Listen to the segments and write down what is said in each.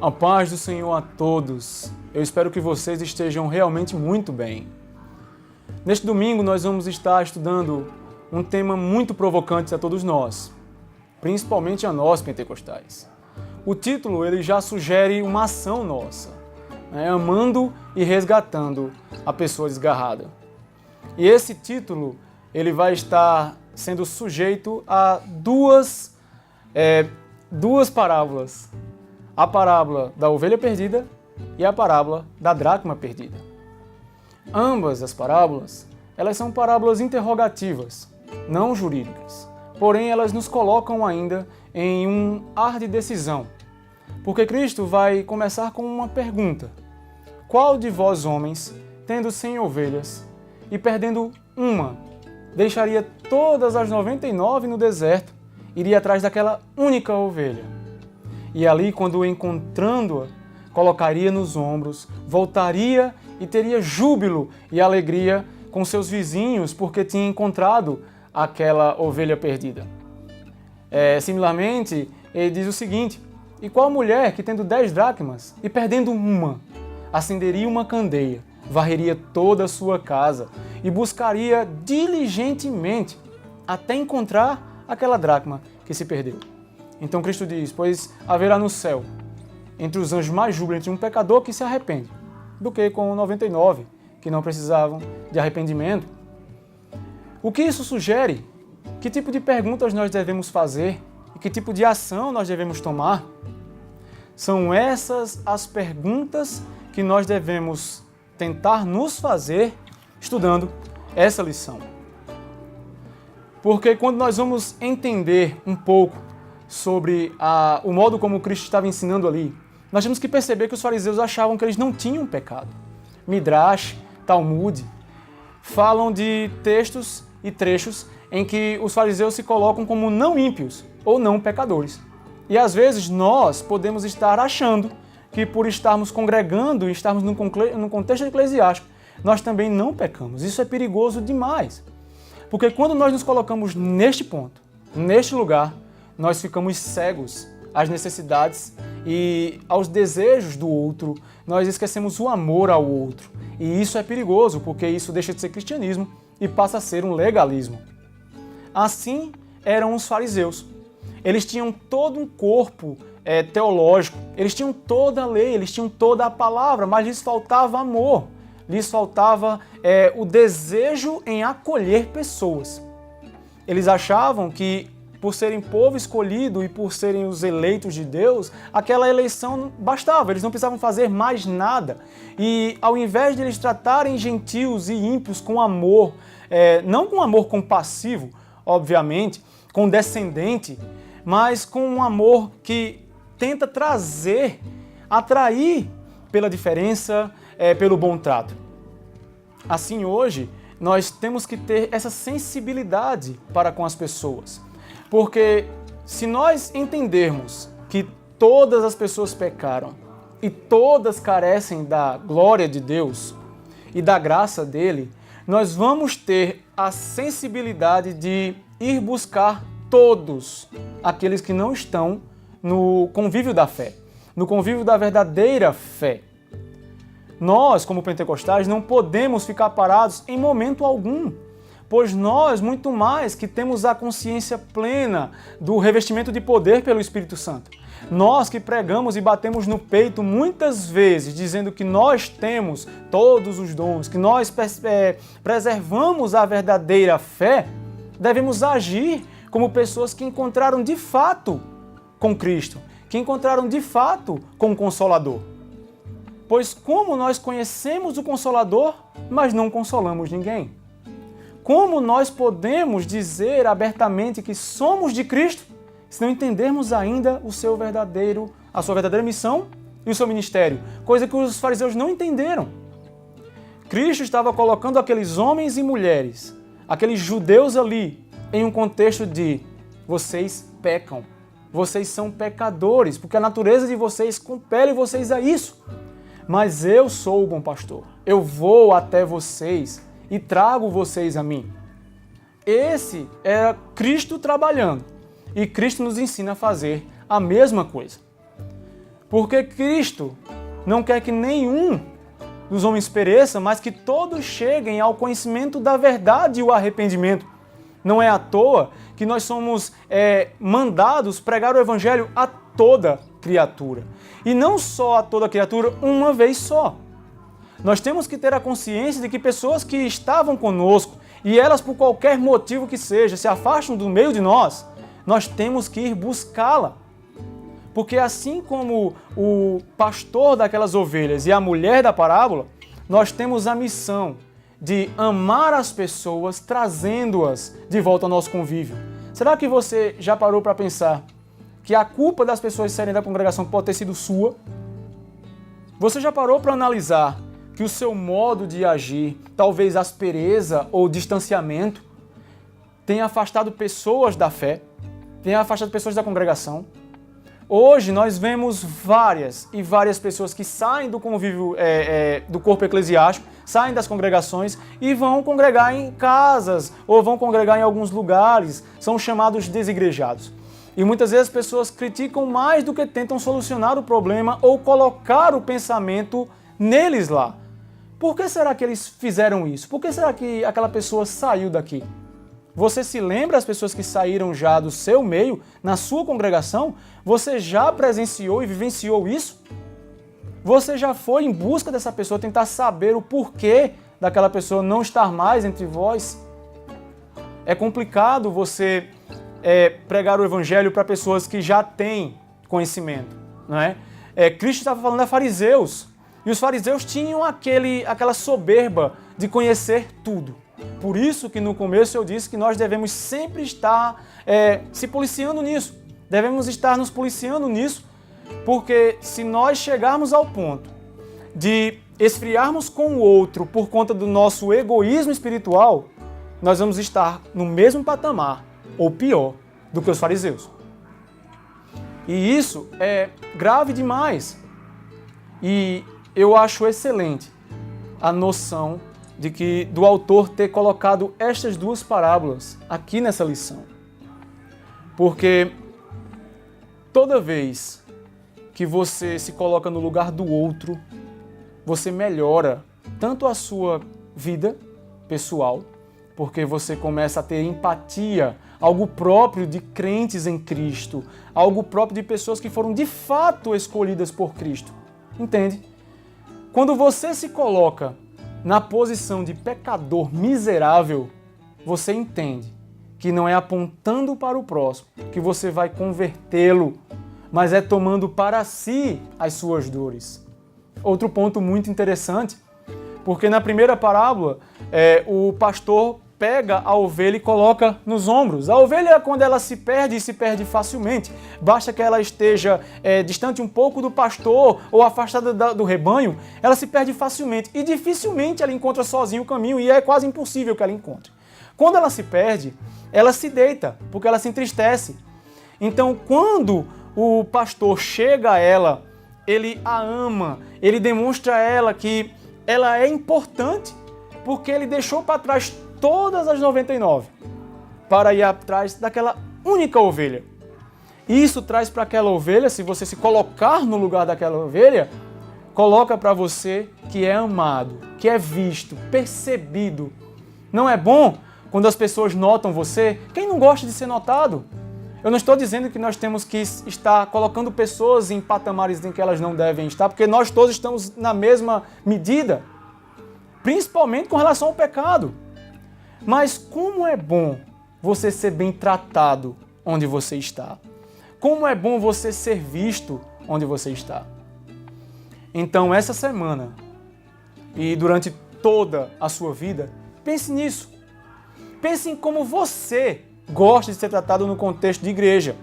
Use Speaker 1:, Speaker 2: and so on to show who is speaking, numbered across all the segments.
Speaker 1: A paz do Senhor a todos. Eu espero que vocês estejam realmente muito bem. Neste domingo nós vamos estar estudando um tema muito provocante a todos nós, principalmente a nós pentecostais. O título ele já sugere uma ação nossa, amando e resgatando a pessoa desgarrada. E esse título ele vai estar sendo sujeito a duas parábolas. A parábola da ovelha perdida e a parábola da dracma perdida. Ambas as parábolas, elas são parábolas interrogativas, não jurídicas. Porém, elas nos colocam ainda em um ar de decisão. Porque Cristo vai começar com uma pergunta. Qual de vós homens, tendo 100 ovelhas e perdendo uma, deixaria todas as 99 no deserto, iria atrás daquela única ovelha? E ali, quando encontrando-a, colocaria nos ombros, voltaria e teria júbilo e alegria com seus vizinhos, porque tinha encontrado aquela ovelha perdida. Similarmente, ele diz o seguinte: e qual mulher que tendo 10 dracmas e perdendo uma, acenderia uma candeia, varreria toda a sua casa e buscaria diligentemente até encontrar aquela dracma que se perdeu? Então Cristo diz, pois haverá no céu, entre os anjos mais júbilo entre um pecador que se arrepende, do que com 99 que não precisavam de arrependimento. O que isso sugere? Que tipo de perguntas nós devemos fazer e que tipo de ação nós devemos tomar? São essas as perguntas que nós devemos tentar nos fazer estudando essa lição. Porque quando nós vamos entender um pouco sobre o modo como Cristo estava ensinando ali, nós temos que perceber que os fariseus achavam que eles não tinham pecado. Midrash, Talmud, falam de textos e trechos em que os fariseus se colocam como não ímpios ou não pecadores. E às vezes nós podemos estar achando que por estarmos congregando e estarmos num contexto eclesiástico, nós também não pecamos. Isso é perigoso demais. Porque quando nós nos colocamos neste ponto, neste lugar, nós ficamos cegos às necessidades e aos desejos do outro, nós esquecemos o amor ao outro. E isso é perigoso, porque isso deixa de ser cristianismo e passa a ser um legalismo. Assim eram os fariseus. Eles tinham todo um corpo teológico, eles tinham toda a lei, eles tinham toda a palavra, mas lhes faltava amor, lhes faltava o desejo em acolher pessoas. Eles achavam que por serem povo escolhido e por serem os eleitos de Deus, aquela eleição bastava, eles não precisavam fazer mais nada. E ao invés de eles tratarem gentios e ímpios com amor, não com amor compassivo, obviamente, condescendente, mas com um amor que tenta atrair pela diferença, pelo bom trato. Assim, hoje, nós temos que ter essa sensibilidade para com as pessoas. Porque se nós entendermos que todas as pessoas pecaram e todas carecem da glória de Deus e da graça dele, nós vamos ter a sensibilidade de ir buscar todos aqueles que não estão no convívio da fé, no convívio da verdadeira fé. Nós, como pentecostais, não podemos ficar parados em momento algum, pois nós, muito mais que temos a consciência plena do revestimento de poder pelo Espírito Santo. Nós que pregamos e batemos no peito muitas vezes, dizendo que nós temos todos os dons, que nós preservamos a verdadeira fé, devemos agir como pessoas que encontraram de fato com Cristo, que encontraram de fato com o Consolador. Pois como nós conhecemos o Consolador, mas não consolamos ninguém? Como nós podemos dizer abertamente que somos de Cristo se não entendermos ainda a sua verdadeira missão e o seu ministério? Coisa que os fariseus não entenderam. Cristo estava colocando aqueles homens e mulheres, aqueles judeus ali, em um contexto de vocês pecam, vocês são pecadores, porque a natureza de vocês compele vocês a isso. Mas eu sou o bom pastor, eu vou até vocês e trago vocês a mim. Esse é Cristo trabalhando, e Cristo nos ensina a fazer a mesma coisa. Porque Cristo não quer que nenhum dos homens pereça, mas que todos cheguem ao conhecimento da verdade e o arrependimento. Não é à toa que nós somos mandados pregar o Evangelho a toda criatura. E não só a toda criatura, uma vez só. Nós temos que ter a consciência de que pessoas que estavam conosco, e elas por qualquer motivo que seja, se afastam do meio de nós, nós temos que ir buscá-la. Porque assim como o pastor daquelas ovelhas e a mulher da parábola, nós temos a missão de amar as pessoas, trazendo-as de volta ao nosso convívio. Será que você já parou para pensar que a culpa das pessoas saírem da congregação pode ter sido sua? Você já parou para analisar que o seu modo de agir, talvez aspereza ou distanciamento, tenha afastado pessoas da fé, tenha afastado pessoas da congregação? Hoje nós vemos várias pessoas que saem do convívio do corpo eclesiástico, saem das congregações e vão congregar em casas ou vão congregar em alguns lugares, são chamados desigrejados. E muitas vezes as pessoas criticam mais do que tentam solucionar o problema ou colocar o pensamento neles lá. Por que será que eles fizeram isso? Por que será que aquela pessoa saiu daqui? Você se lembra das pessoas que saíram já do seu meio, na sua congregação? Você já presenciou e vivenciou isso? Você já foi em busca dessa pessoa, tentar saber o porquê daquela pessoa não estar mais entre vós? É complicado você pregar o evangelho para pessoas que já têm conhecimento, não é? Cristo estava falando a fariseus, e os fariseus tinham aquela soberba de conhecer tudo. Por isso que no começo eu disse que nós devemos sempre estar se policiando nisso. Devemos estar nos policiando nisso, porque se nós chegarmos ao ponto de esfriarmos com o outro por conta do nosso egoísmo espiritual, nós vamos estar no mesmo patamar, ou pior, do que os fariseus. E isso é grave demais. E eu acho excelente a noção do autor ter colocado estas duas parábolas aqui nessa lição. Porque toda vez que você se coloca no lugar do outro, você melhora tanto a sua vida pessoal, porque você começa a ter empatia, algo próprio de crentes em Cristo, algo próprio de pessoas que foram de fato escolhidas por Cristo. Entende? Quando você se coloca na posição de pecador miserável, você entende que não é apontando para o próximo que você vai convertê-lo, mas é tomando para si as suas dores. Outro ponto muito interessante, porque na primeira parábola, o pastor pega a ovelha e coloca nos ombros. A ovelha, quando ela se perde facilmente. Basta que ela esteja distante um pouco do pastor ou afastada do rebanho, ela se perde facilmente. E dificilmente ela encontra sozinha o caminho, e é quase impossível que ela encontre. Quando ela se perde, ela se deita, porque ela se entristece. Então, quando o pastor chega a ela, ele a ama, ele demonstra a ela que ela é importante, porque ele deixou para trás todas as 99 para ir atrás daquela única ovelha. Isso traz para aquela ovelha, se você se colocar no lugar daquela ovelha, coloca para você que é amado, que é visto, percebido. Não é bom quando as pessoas notam você? Quem não gosta de ser notado? Eu não estou dizendo que nós temos que estar colocando pessoas em patamares em que elas não devem estar, porque nós todos estamos na mesma medida, principalmente com relação ao pecado. Mas como é bom você ser bem tratado onde você está. Como é bom você ser visto onde você está. Então, essa semana e durante toda a sua vida, pense nisso. Pense em como você gosta de ser tratado no contexto de igreja.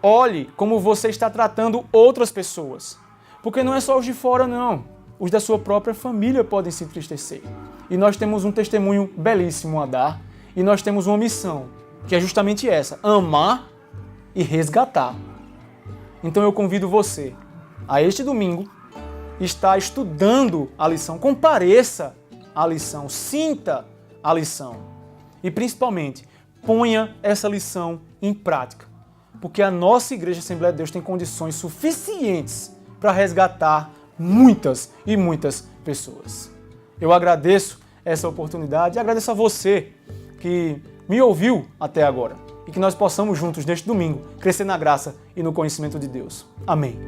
Speaker 1: Olhe como você está tratando outras pessoas. Porque não é só os de fora, não. os da sua própria família podem se entristecer. E nós temos um testemunho belíssimo a dar, e nós temos uma missão, que é justamente essa: amar e resgatar. Então eu convido você a este domingo estar estudando a lição, compareça à lição, sinta a lição e principalmente ponha essa lição em prática, porque a nossa Igreja Assembleia de Deus tem condições suficientes para resgatar muitas e muitas pessoas. Eu agradeço essa oportunidade e agradeço a você que me ouviu até agora e que nós possamos juntos neste domingo crescer na graça e no conhecimento de Deus. Amém.